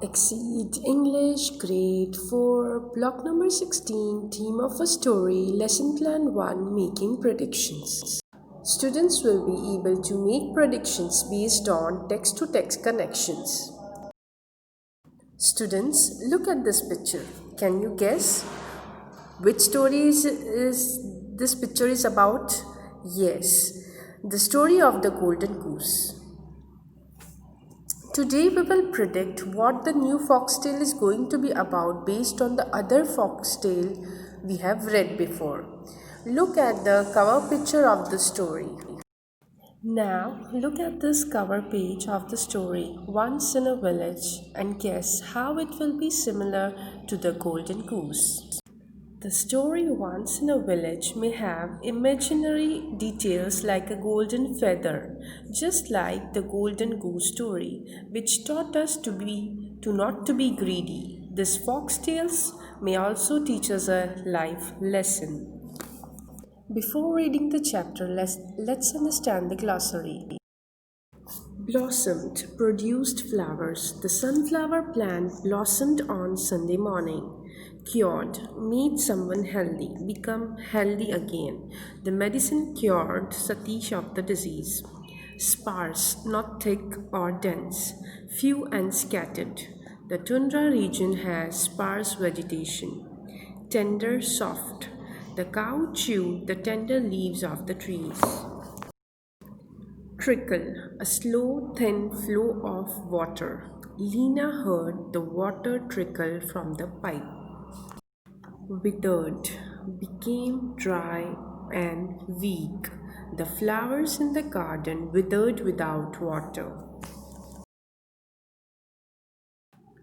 XSEED English Grade 4 Block number 16 Theme of a Story Lesson Plan 1 Making Predictions. Students will be able to make predictions based on text-to-text connections. Students, look at this picture. Can you guess which story is this picture is about? Yes, the story of the Golden Goose. Today we will predict what the new foxtale is going to be about based on the other foxtale we have read before. Look at the cover picture of the story. Now look at this cover page of the story Once in a Village and guess how it will be similar to the Golden Goose. The story Once in a Village may have imaginary details like a golden feather, just like the Golden Goose story, which taught us to not to be greedy. This foxtales may also teach us a life lesson. Before reading the chapter, let's understand the glossary. Blossomed, produced flowers. The sunflower plant blossomed on Sunday morning. Cured, made someone healthy, become healthy again. The medicine cured Satish of the disease. Sparse, not thick or dense, few and scattered. The tundra region has sparse vegetation. Tender, soft. The cow chewed the tender leaves of the trees. Trickle, a slow, thin flow of water. Lena heard the water trickle from the pipe. Withered, became dry and weak. The flowers in the garden withered without water.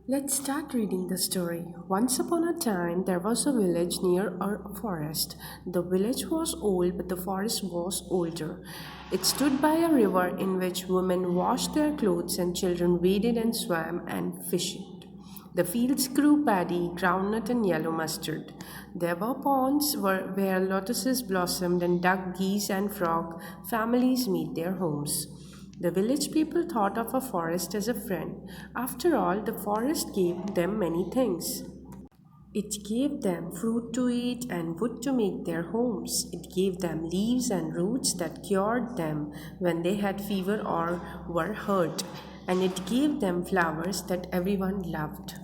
Let's start reading the story. Once upon a time, there was a village near a forest. The village was old, but the forest was older. It stood by a river in which women washed their clothes and children waded and swam and fished. The fields grew paddy, groundnut, and yellow mustard. There were ponds where lotuses blossomed and duck, geese, and frog families made their homes. The village people thought of a forest as a friend. After all, the forest gave them many things. It gave them fruit to eat and wood to make their homes. It gave them leaves and roots that cured them when they had fever or were hurt. And it gave them flowers that everyone loved.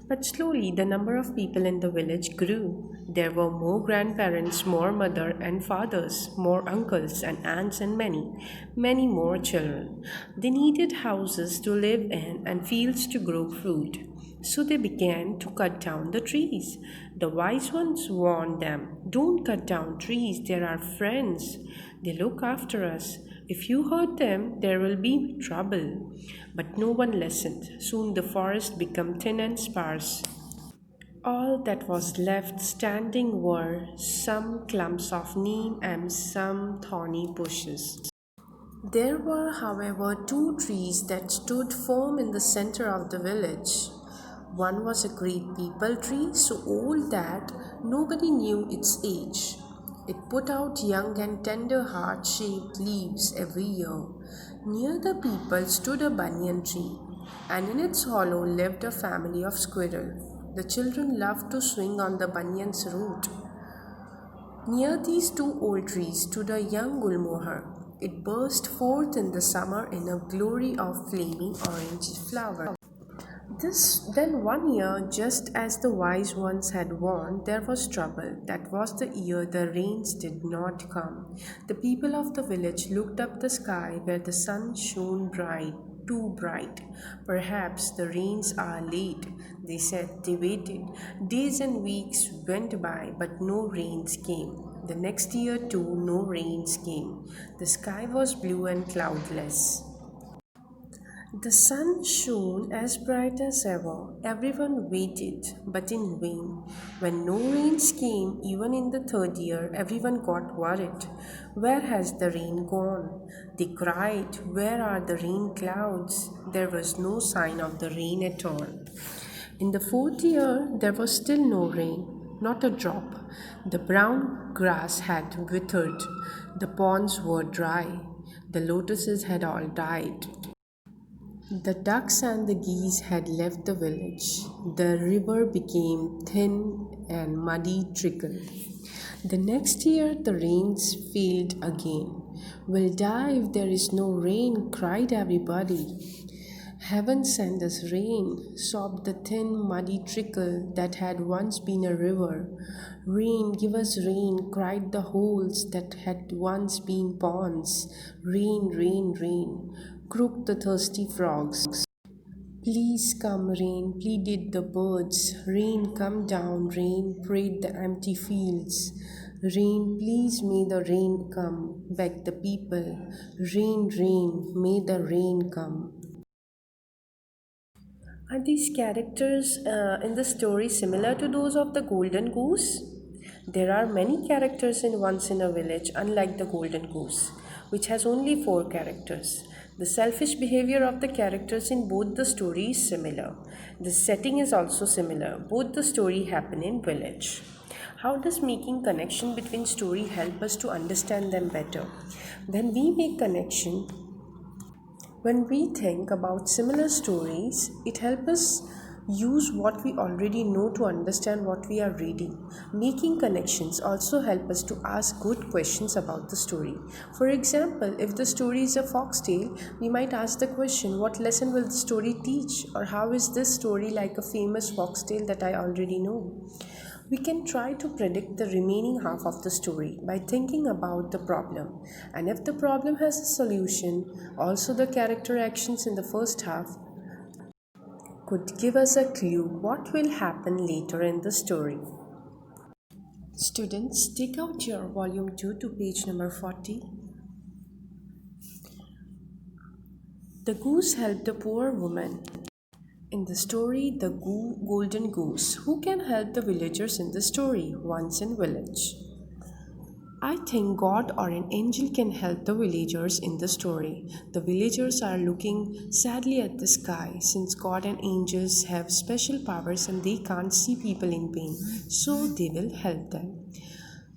But slowly the number of people in the village grew. There were more grandparents, more mother and fathers, more uncles and aunts, and many more children. They needed houses to live in and fields to grow fruit. So they began to cut down the trees. The wise ones warned them, "Don't cut down trees, they're our friends. They look after us. If you hurt them, there will be trouble." But no one listened. Soon the forest became thin and sparse. All that was left standing were some clumps of neem and some thorny bushes. There were, however, two trees that stood firm in the center of the village. One was a great peepal tree, so old that nobody knew its age. It put out young and tender heart-shaped leaves every year. Near the peepal stood a banyan tree, and in its hollow lived a family of squirrels. The children loved to swing on the banyan's root. Near these two old trees stood a young gulmohar. It burst forth in the summer in a glory of flaming orange flowers. Then one year, just as the wise ones had warned, there was trouble. That was the year the rains did not come. The people of the village looked up the sky where the sun shone bright, too bright. "Perhaps the rains are late," they said. They waited. Days and weeks went by, but no rains came. The next year too, no rains came. The sky was blue and cloudless. The sun shone as bright as ever. Everyone waited, but in vain. When no rains came, even in the third year, everyone got worried. "Where has the rain gone?" They cried. "Where are the rain clouds?" There was no sign of the rain at all. In the fourth year, there was still no rain, not a drop. The brown grass had withered. The ponds were dry. The lotuses had all died. The ducks and the geese had left the village. The river became thin and muddy trickled. The next year the rains failed again. We'll die if there is no rain, cried everybody. Heaven send us rain, sobbed the thin, muddy trickle that had once been a river. Rain, give us rain, cried the holes that had once been ponds. Rain, rain, rain, croaked the thirsty frogs. Please come, rain, pleaded the birds. Rain, come down, rain, prayed the empty fields. Rain, please, may the rain come, begged the people. Rain, rain, may the rain come. Are these characters in the story similar to those of the Golden Goose? There are many characters in Once in a Village, unlike the Golden Goose, which has only four characters. The selfish behavior of the characters in both the stories is similar. The setting is also similar. Both the story happen in village. How does making connection between story help us to understand them better? When we make connection, when we think about similar stories, it helps us use what we already know to understand what we are reading. Making connections also help us to ask good questions about the story. For example, if the story is a foxtale, we might ask the question, what lesson will the story teach? Or how is this story like a famous foxtale that I already know? We can try to predict the remaining half of the story by thinking about the problem. And if the problem has a solution, also the character actions in the first half could give us a clue what will happen later in the story. Students, take out your volume 2 to page number 40. The goose helped the poor woman. In the story, the golden goose. Who can help the villagers in the story? Once in village. I think God or an angel can help the villagers in the story. The villagers are looking sadly at the sky since God and angels have special powers and they can't see people in pain, so they will help them.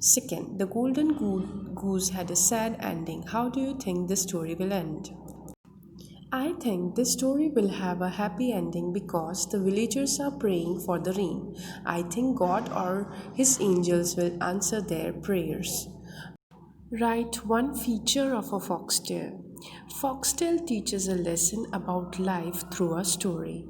Second, the golden goose had a sad ending. How do you think the story will end? I think this story will have a happy ending because the villagers are praying for the rain. I think God or his angels will answer their prayers. Write one feature of a foxtail. Foxtail teaches a lesson about life through a story.